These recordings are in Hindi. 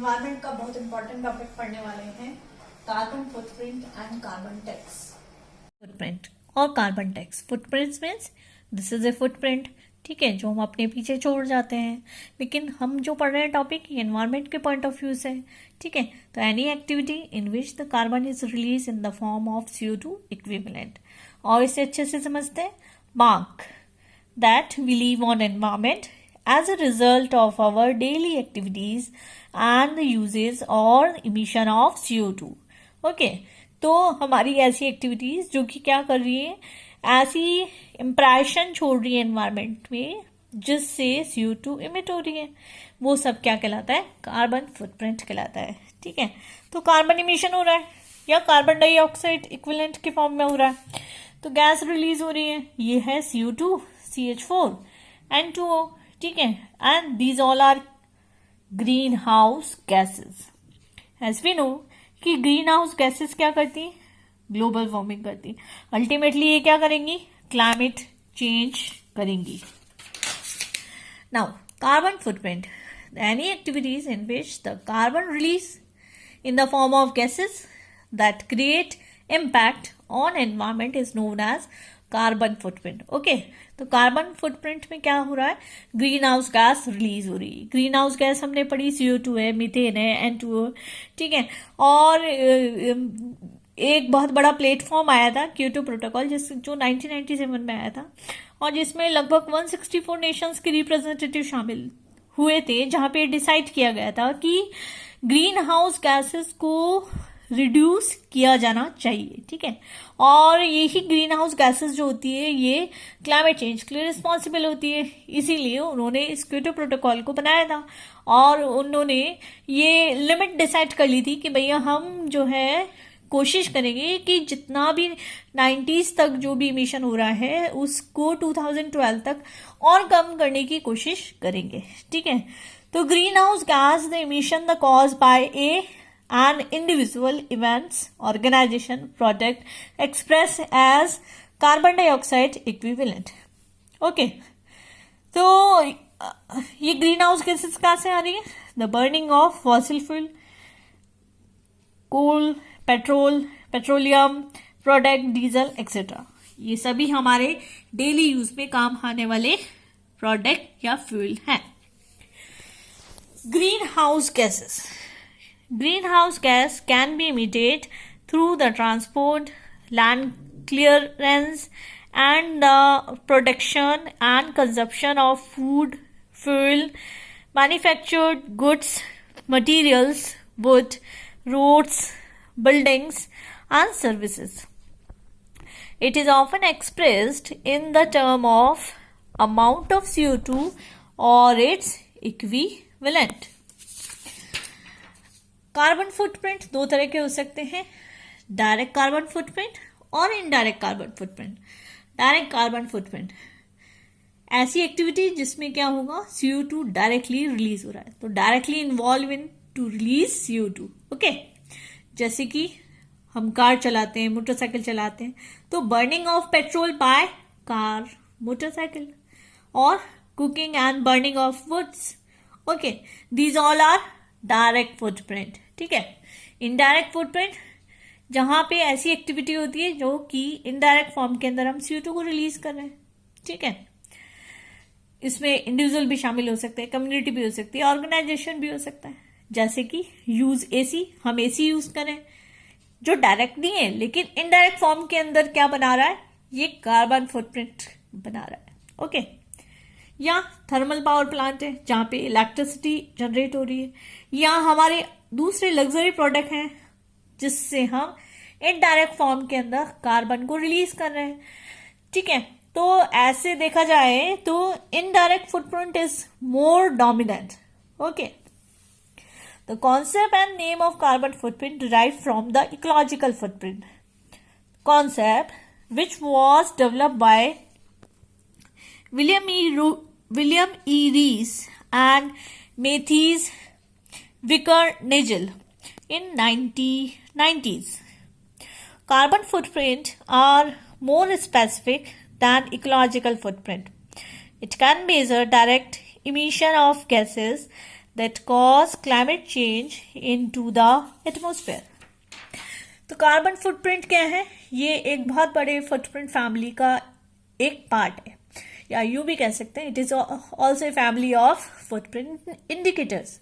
एनवायरनमेंट का बहुत इंपॉर्टेंट टॉपिक पढ़ने वाले हैं, carbon footprint and carbon tax. Footprint और carbon tax. Footprints means this is a footprint, ठीक है, जो हम अपने पीछे छोड़ जाते हैं। लेकिन हम जो पढ़ रहे हैं टॉपिक एनवायरनमेंट के पॉइंट ऑफ व्यू से, ठीक है। तो any activity in which the carbon is release in the form of CO2 equivalent. और इसे अच्छे से समझते हैं। Mark that we live on environment as a result of our daily activities and the uses or emission of CO2. Okay, तो हमारी ऐसी एक्टिविटीज जो कि क्या कर रही है, ऐसी इम्प्रेशन छोड़ रही है एनवायरनमेंट में जिससे CO2 इमिट हो रही है, वो सब क्या कहलाता है, कार्बन फुटप्रिंट कहलाता है, ठीक है। तो कार्बन इमिशन हो रहा है या कार्बन डाइऑक्साइड इक्विवेलेंट के फॉर्म में हो रहा है, तो गैस रिलीज हो रही है, ये है CO2, CH4, N2O, ठीक है। And these all are green house gases. As we know कि ग्रीन हाउस गैसेस क्या करती, ग्लोबल वार्मिंग करती, अल्टीमेटली ये क्या करेंगी, क्लाइमेट चेंज करेंगी। Now carbon footprint, any activities in which the carbon release in the form of gases that create impact on environment is known as carbon footprint. Okay, तो कार्बन फुटप्रिंट में क्या हो रहा है, ग्रीन हाउस गैस रिलीज हो रही है। ग्रीन हाउस गैस हमने पढ़ी, CO2 है, मीथेन है, N2O, ठीक है। और एक बहुत बड़ा प्लेटफॉर्म आया था क्योटो प्रोटोकॉल, जो 1997 में आया था, और जिसमें लगभग 164 नेशंस के रिप्रेजेंटेटिव शामिल हुए थे, जहां पे डिसाइड किया गया था कि ग्रीन हाउस गैसेस को रिड्यूस किया जाना चाहिए, ठीक है। और यही ग्रीन हाउस गैसेस जो होती है ये क्लाइमेट चेंज के लिए रिस्पॉन्सिबल होती है, इसीलिए उन्होंने इस क्योटो प्रोटोकॉल को बनाया था। और उन्होंने ये लिमिट डिसाइड कर ली थी कि भैया हम जो है कोशिश करेंगे कि जितना भी 90s तक जो भी इमिशन हो रहा है उसको 2012 तक और कम करने की कोशिश करेंगे, ठीक है। तो green house gas the emission the cause by an individual events organization product expressed as carbon dioxide equivalent. Okay, तो ये ग्रीन हाउस गैसेस कहाँ से आ रही है, the burning of fossil fuel, coal, petrol, petroleum product, diesel etcetera. ये सभी हमारे डेली यूज में काम आने वाले प्रोडक्ट या फ्यूल हैं। Green house gases, greenhouse gas can be emitted through the transport, land clearance, and the production and consumption of food, fuel, manufactured goods, materials, wood, roads, buildings, and services. It is often expressed in the term of amount of CO2 or its equivalent. Carbon footprint दो तरह के हो सकते हैं, डायरेक्ट कार्बन फुटप्रिंट और indirect carbon footprint. Direct carbon footprint ऐसी एक्टिविटी जिसमें क्या होगा, CO2 डायरेक्टली रिलीज हो रहा है, तो directly involve in to release CO2। Okay, जैसे कि हम कार चलाते हैं, मोटरसाइकिल चलाते हैं, तो burning of petrol by car, motorcycle, और cooking and burning of woods. Okay, these all are direct footprint, ठीक है। इनडायरेक्ट फुटप्रिंट जहां पे ऐसी एक्टिविटी होती है जो कि इनडायरेक्ट फॉर्म के अंदर हम CO2 को रिलीज कर रहे हैं, ठीक है। इसमें इंडिविजुअल भी शामिल हो सकते हैं, कम्युनिटी भी हो सकती है, ऑर्गेनाइजेशन भी हो सकता है। जैसे कि यूज AC, हम AC यूज करें जो डायरेक्ट नहीं है लेकिन इनडायरेक्ट फॉर्म के अंदर क्या बना रहा है, ये कार्बन फुटप्रिंट बना रहा है। ओके, या थर्मल पावर प्लांट है जहां पे इलेक्ट्रिसिटी जनरेट हो रही है, या हमारे दूसरे लग्जरी प्रोडक्ट हैं जिससे हम इनडायरेक्ट फॉर्म के अंदर कार्बन को रिलीज कर रहे हैं, ठीक है। तो ऐसे देखा जाए तो indirect footprint is more dominant. Okay, the concept and name of carbon footprint derive from the ecological footprint concept which was developed by William E. Rees and Matthias Vickers-Nagel in 1990s. Carbon footprint are more specific than ecological footprint. It can measure direct emission of gases that cause climate change into the atmosphere. तो कार्बन फुटप्रिंट क्या है? ये एक बहुत बड़े फुटप्रिंट फैमिली का एक पार्ट है, या यूं भी कह सकते हैं it is also a family of footprint indicators.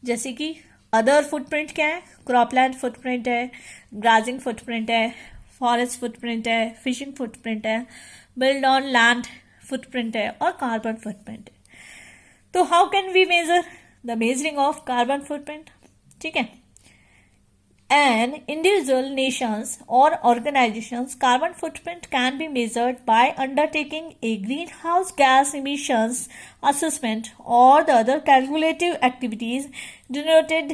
जैसे कि अदर फुटप्रिंट क्या है? क्रॉपलैंड फुटप्रिंट है, ग्राजिंग फुटप्रिंट है, फॉरेस्ट फुटप्रिंट है, फिशिंग फुटप्रिंट है, बिल्ड ऑन लैंड फुटप्रिंट है और कार्बन फुटप्रिंट है. तो how can we measure the measuring of carbon footprint? ठीक है, an individual nations or organizations carbon footprint can be measured by undertaking a greenhouse gas emissions assessment or the other calculative activities denoted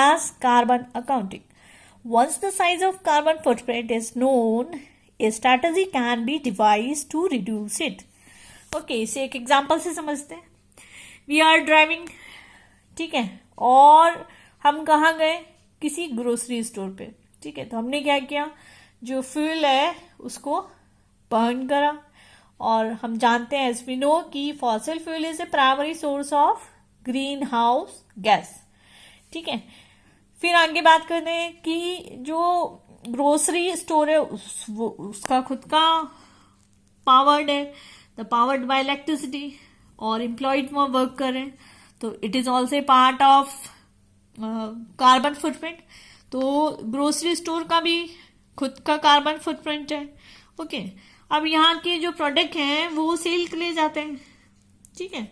as carbon accounting. Once the size of carbon footprint is known, a strategy can be devised to reduce it. Okay, इसे एक एग्जाम्पल से समझते हैं. वी आर ड्राइविंग, ठीक है, और हम कहाँ गए? किसी ग्रोसरी स्टोर पे. ठीक है, तो हमने क्या किया? जो फ्यूल है उसको बर्न करा, और हम जानते हैं एज वी नो कि fossil fuel is a primary source of green house gas. ठीक है, फिर आगे बात करते हैं कि जो ग्रोसरी स्टोर है उसका खुद का पावर्ड है, द पावर्ड बाय इलेक्ट्रिसिटी, और एम्प्लॉयड वहाँ वर्क कर रहे हैं, तो it is also A part of carbon footprint. तो ग्रोसरी स्टोर का भी खुद का कार्बन फुटप्रिंट है. ओके, अब यहाँ के जो प्रोडक्ट हैं वो सेल के लिए जाते हैं. ठीक है,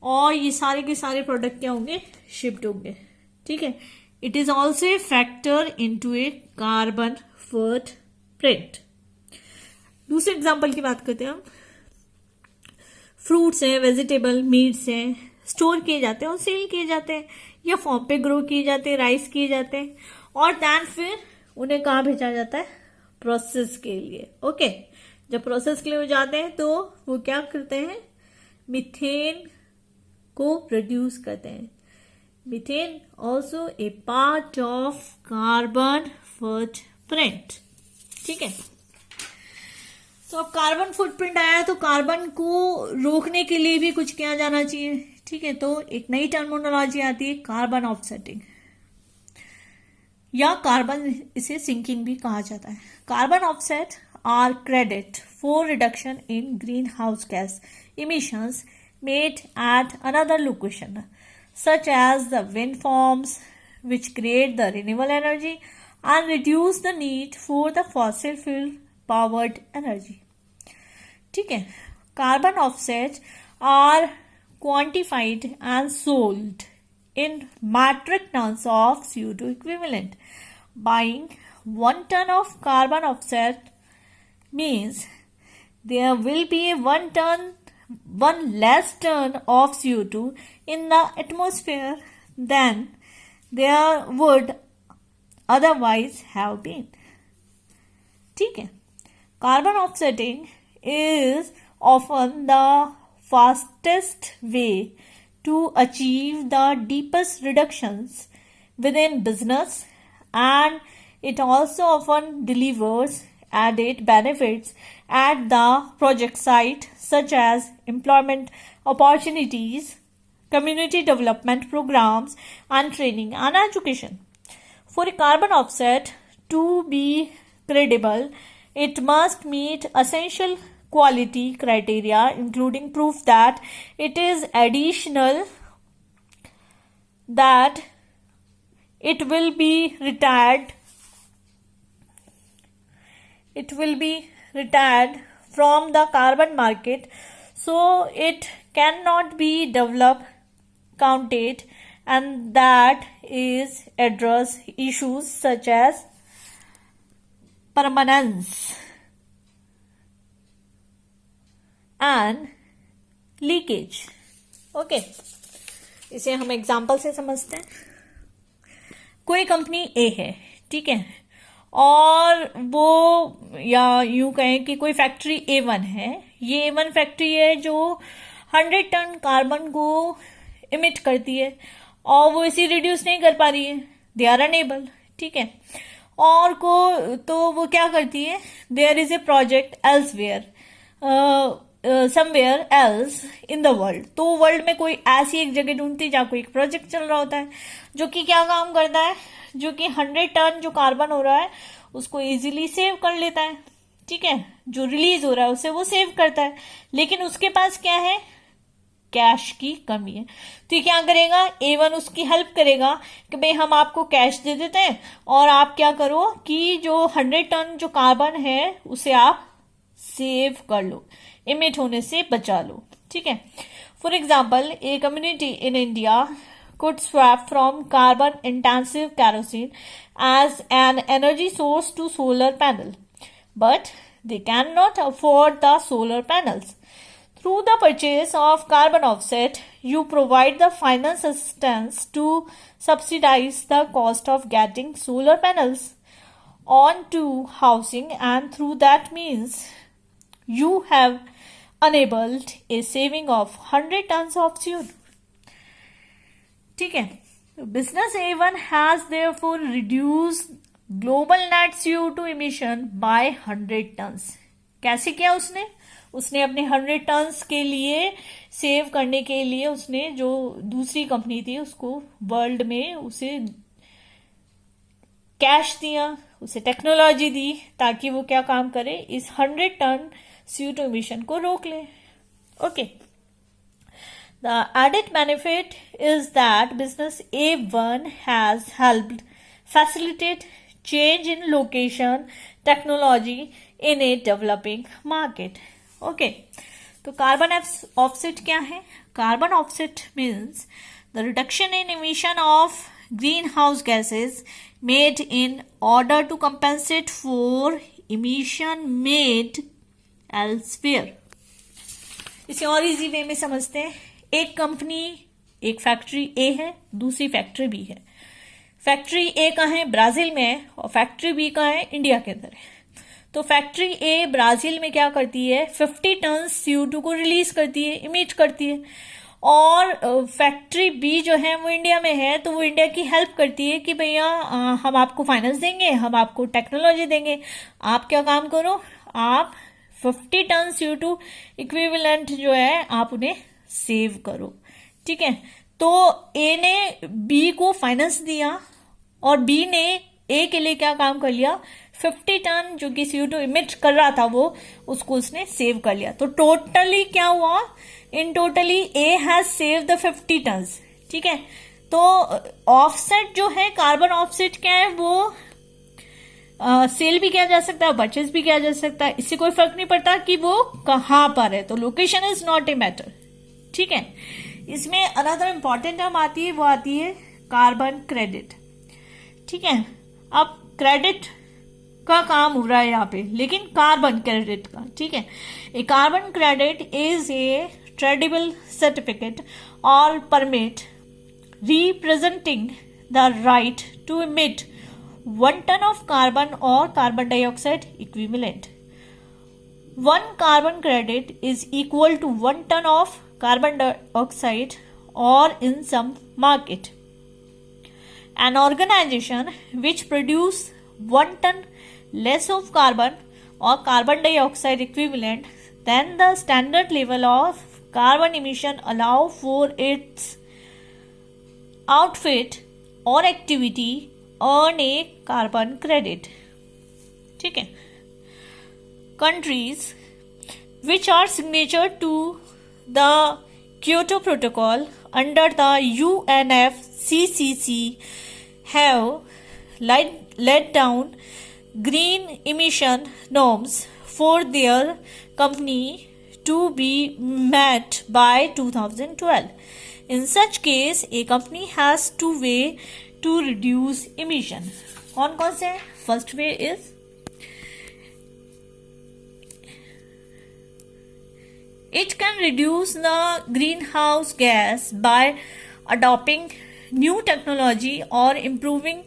और ये सारे के सारे प्रोडक्ट क्या होंगे? शिफ्ट होंगे. ठीक है, it is also A factor into A carbon footprint. दूसरे एग्जाम्पल की बात करते हैं हम. फ्रूट्स हैं, वेजिटेबल, मीट्स हैं, स्टोर किए जाते हैं और सेल किए जाते हैं, या फॉर्म पे ग्रो किए जाते हैं, राइस किए जाते हैं, और दैन फिर उन्हें कहाँ भेजा जाता है? प्रोसेस के लिए. ओके, जब प्रोसेस के लिए हो जाते हैं तो वो क्या करते हैं? मीथेन को प्रोड्यूस करते हैं. Methane also a part of carbon footprint. ठीक है, तो अब कार्बन फुटप्रिंट आया तो कार्बन को रोकने के लिए भी कुछ किया जाना चाहिए. ठीक है, तो एक नई टर्मिनोलॉजी आती है कार्बन ऑफसेटिंग, या कार्बन इसे सिंकिंग भी कहा जाता है. Carbon offset are credit for reduction in green house gas emissions made at another location such as the wind farms which create the renewable energy and reduce the need for the fossil fuel powered energy. ठीक है, carbon offset are quantified and sold in metric tons of CO2 equivalent. Buying 1 ton of carbon offset means there will be one less ton of CO2 in the atmosphere than there would otherwise have been. ठीक है, carbon offsetting is often the fastest way to achieve the deepest reductions within business, and it also often delivers added benefits at the project site such as employment opportunities, community development programs, and training and education. For a carbon offset to be credible, it must meet essential quality criteria, including proof that it is additional, that it will be retired from the carbon market, so it cannot be developed, counted, and that is address issues such as permanence and leakage. Okay, इसे हम एग्जाम्पल से समझते हैं. कोई कंपनी ए है, ठीक है, और वो, या यूं कहें कि कोई फैक्ट्री A1 है. ये A1 फैक्ट्री है जो 100 टन कार्बन को इमिट करती है, और वो इसे रिड्यूस नहीं कर पा रही है. They are enable. ठीक है, और को तो वो क्या करती है? There is a project elsewhere somewhere else in the world, तो वर्ल्ड में कोई ऐसी एक जगह ढूंढती जहाँ कोई एक प्रोजेक्ट चल रहा होता है जो कि क्या काम करता है, जो कि 100 टन जो कार्बन हो रहा है उसको इजीली सेव कर लेता है, ठीक है, जो रिलीज हो रहा है उसे वो सेव करता है, लेकिन उसके पास क्या है, कैश की कमी है। तो ये क्या करेगा, A1 उसकी हेल्प करेगा कि भाई हम आपको कैश दे देते हैं और आप क्या करो कि जो 100 टन जो कार्बन है उसे आप सेव कर लो, इमिट होने से बचा लो, ठीक है। For example, a community in India could swap from carbon intensive kerosene as an energy source to solar panel, but they cannot afford the solar panels. Through the purchase of carbon offset, you provide the finance assistance to subsidize the cost of getting solar panels onto housing, and through that means you have enabled a saving of 100 tons of CO2. ठीक है, business A1 has therefore reduced global net CO2 emission by 100 tons. कैसे किया उसने अपने 100 टन्स के लिए सेव करने के लिए उसने जो दूसरी कंपनी थी उसको वर्ल्ड में उसे कैश दिया, उसे टेक्नोलॉजी दी ताकि वो क्या काम करे, इस 100 टन CO2 इमिशन को रोक ले। Okay, the added benefit is that business A1 has helped facilitate change in location technology in a developing market. Okay, तो कार्बन ऑफसेट क्या है? Carbon offset means the reduction in emission of greenhouse gases made in order to compensate for emission made elsewhere. इसे और इजी वे में समझते हैं। एक कंपनी, एक फैक्ट्री ए है, दूसरी फैक्ट्री बी है। फैक्ट्री ए का है, ब्राजील में है, और फैक्ट्री बी का है, इंडिया के अंदर है। तो फैक्ट्री ए ब्राजील में क्या करती है, 50 टन CO2 को रिलीज करती है, इमिट करती है, और फैक्ट्री बी जो है वो इंडिया में है, तो वो इंडिया की हेल्प करती है कि भैया हम आपको फाइनेंस देंगे, हम आपको टेक्नोलॉजी देंगे, आप क्या काम करो, आप 50 टन CO2 इक्विवेलेंट जो है आप उन्हें सेव करो, ठीक है। तो ए ने बी को फाइनेंस दिया और बी ने ए के लिए क्या काम कर लिया, 50 टन जो कि CO2 इमिट कर रहा था वो उसको उसने सेव कर लिया। तो टोटली क्या हुआ, in totally a has save the 50 ton, ठीक है। तो ऑफसेट जो है, कार्बन ऑफसेट क्या है, वो सेल भी किया जा सकता है, परचेज भी किया जा सकता है, इससे कोई फर्क नहीं पड़ता कि वो कहां पर है, तो location is not a matter, ठीक है। इसमें अनदर इंपॉर्टेंट टर्म आती है, वो आती है कार्बन क्रेडिट, ठीक है। अब क्रेडिट का काम हो रहा है यहाँ पे, लेकिन कार्बन क्रेडिट का, ठीक है। A carbon credit is a tradable certificate और permit representing the right to emit 1 ton of carbon or carbon dioxide equivalent. 1 carbon credit is equal to 1 ton of carbon dioxide, or in some market, an organization which produce 1 ton less of carbon or carbon dioxide equivalent than the standard level of carbon emission allow for its outfit or activity earn a carbon credit, ठीक है। Countries which are signature to the Kyoto Protocol under the UNFCCC have laid down green emission norms for their company to be met by 2012. In such case, a company has two ways to reduce emission. कौन कौन से? First way is it can reduce the greenhouse gas by adopting new technology or improving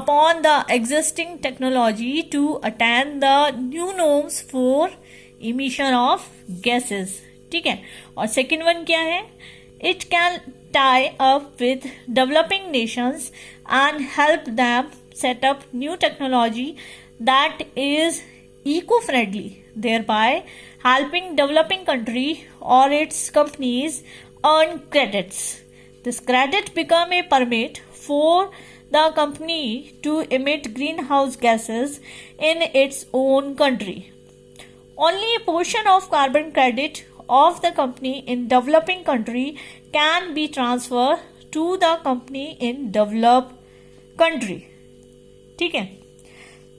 upon the existing technology to attain the new norms for emission of gases, ठीक है। और second one क्या है? It can tie up with developing nations and help them set up new technology that is eco-friendly, thereby helping developing country or its companies earn credits. This credit become a permit for the company to emit greenhouse gases in its own country. Only a portion of carbon credit of the company in developing country can be transferred to the company in developed country. ठीक है,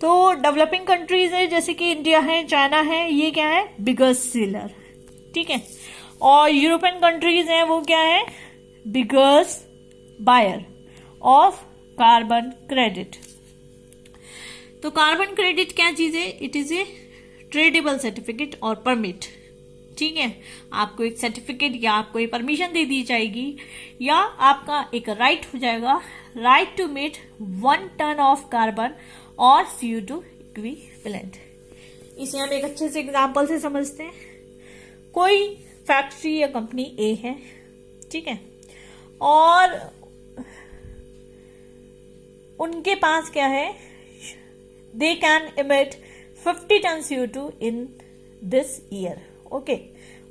तो डेवलपिंग कंट्रीज है जैसे कि इंडिया है, चाइना है, ये क्या है, बिगेस्ट सेलर. ठीक है, और यूरोपियन कंट्रीज हैं वो क्या है, biggest buyer of carbon credit. तो कार्बन क्रेडिट क्या चीज है, it is a tradable certificate और परमिट. ठीक है, आपको एक सर्टिफिकेट या आपको एक परमिशन दे दी जाएगी या आपका एक राइट हो जाएगा, right to meet 1 ton of carbon और CO2 इक्विवेलेंट. इसे हम एक अच्छे से एग्जांपल से समझते हैं. कोई फैक्ट्री या कंपनी ए है, ठीक है, और उनके पास क्या है, they can emit 50 ton CO2 in this year. Okay,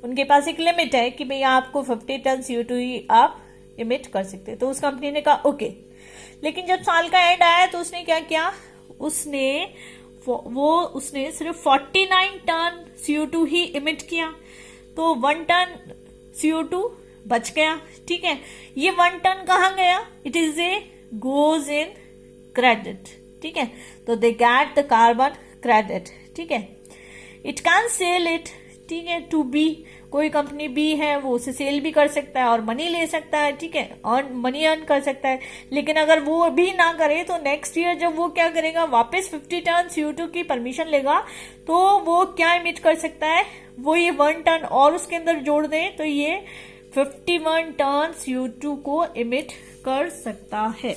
उनके पास एक लिमिट है कि भैया आपको 50 टन CO2 ही आप इमिट कर सकते हैं. तो उस कंपनी ने कहा ओके. लेकिन जब साल का एंड आया तो उसने क्या किया, उसने सिर्फ 49 टन CO2 ही इमिट किया. तो 1 टन CO2 बच गया. ठीक है, ये 1 टन कहाँ गया, it is A goes in credit. ठीक है, तो they get the carbon credit. ठीक है, इट कैन सेल इट. ठीक है, टू बी, कोई कंपनी बी है वो उसे सेल भी कर सकता है और मनी ले सकता है. ठीक है, और मनी अर्न कर सकता है. लेकिन अगर वो भी ना करे तो नेक्स्ट ईयर जब वो क्या करेगा, वापस 50 टन CO2 की परमिशन लेगा तो वो क्या इमिट कर सकता है, वो ये 1 टन और उसके अंदर जोड़ दे तो ये 51 टन CO2 को इमिट कर सकता है.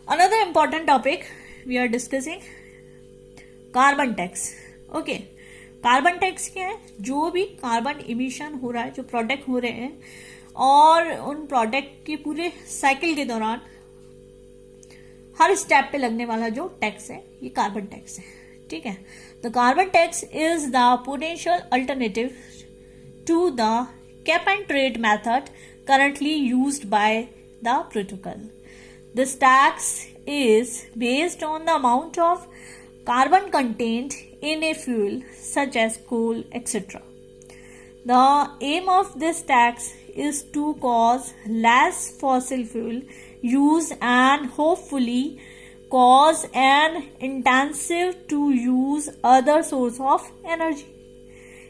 Another important topic we are discussing carbon tax. Okay, carbon tax क्या है, जो भी कार्बन इमिशन हो रहा है, जो प्रोडक्ट हो रहे हैं और उन प्रोडक्ट के पूरे साइकिल के दौरान हर स्टेप पे लगने वाला जो टैक्स है, ये कार्बन टैक्स है. ठीक है, the carbon tax is the potential alternative to the cap and trade method currently used by the protocol. This tax is based on the amount of carbon contained in a fuel such as coal, etc. The aim of this tax is to cause less fossil fuel use and hopefully cause an intensive to use other source of energy.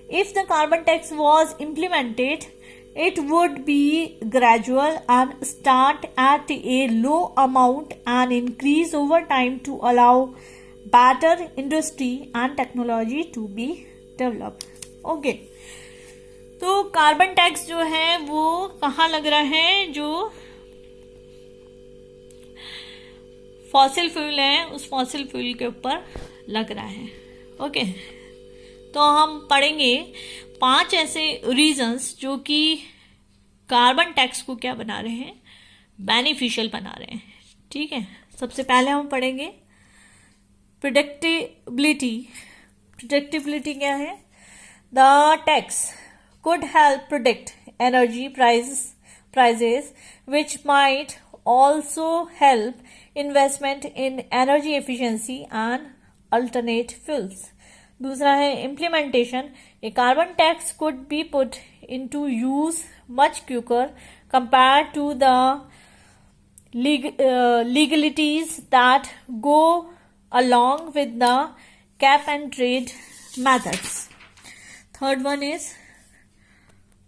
If the carbon tax was implemented, it would be gradual and start at a low amount and increase over time to allow better industry and technology to be developed. Okay, तो कार्बन टैक्स जो है वो कहाँ लग रहा है, जो फॉसिल फ्यूल है उस फॉसिल फ्यूल के ऊपर लग रहा है. ओके, तो हम पढ़ेंगे 5 ऐसे रीजंस जो कि कार्बन टैक्स को क्या बना रहे हैं, बेनिफिशियल बना रहे हैं. ठीक है, सबसे पहले हम पढ़ेंगे प्रेडिक्टेबिलिटी. प्रेडिक्टेबिलिटी क्या है, the tax could help predict energy prices which might also help investment in energy efficiency and alternate fuels. दूसरा है implementation. A carbon tax could be put into use much quicker compared to the legalities that go along with the cap and trade methods. Third one is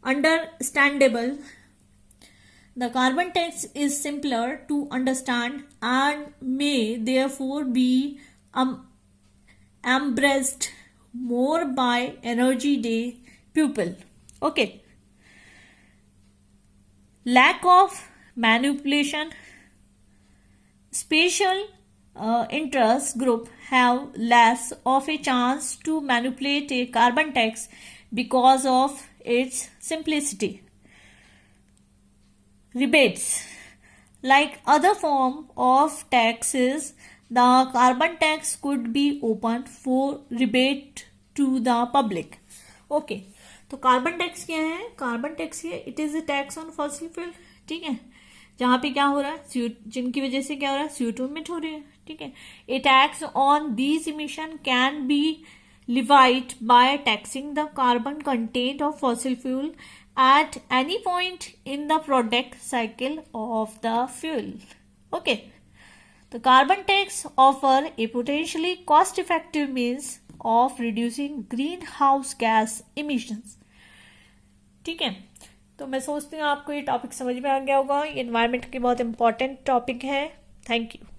understandable. The carbon tax is simpler to understand and may therefore be embraced more by Energy Day people. Okay. Lack of manipulation. Special interest group have less of a chance to manipulate a carbon tax because of its simplicity. Rebates. Like other form of taxes, the carbon tax could be open for rebate to the public. Okay, तो कार्बन टैक्स क्या है? कार्बन टैक्स है it is a tax on fossil fuel, ठीक है, जहां पे क्या हो रहा है, जिनकी वजह से क्या हो रहा है, CO2 इमिट हो रही है, ठीक है. A tax on these emission can be levied by taxing the carbon content of fossil fuel at any point in the product cycle of the fuel. Okay, the carbon tax offer a potentially cost effective means of reducing greenhouse gas emissions. ठीक है, तो मैं सोचती हूँ आपको ये टॉपिक समझ में आ गया होगा. ये एनवायरनमेंट के बहुत इंपॉर्टेंट टॉपिक है. Thank you.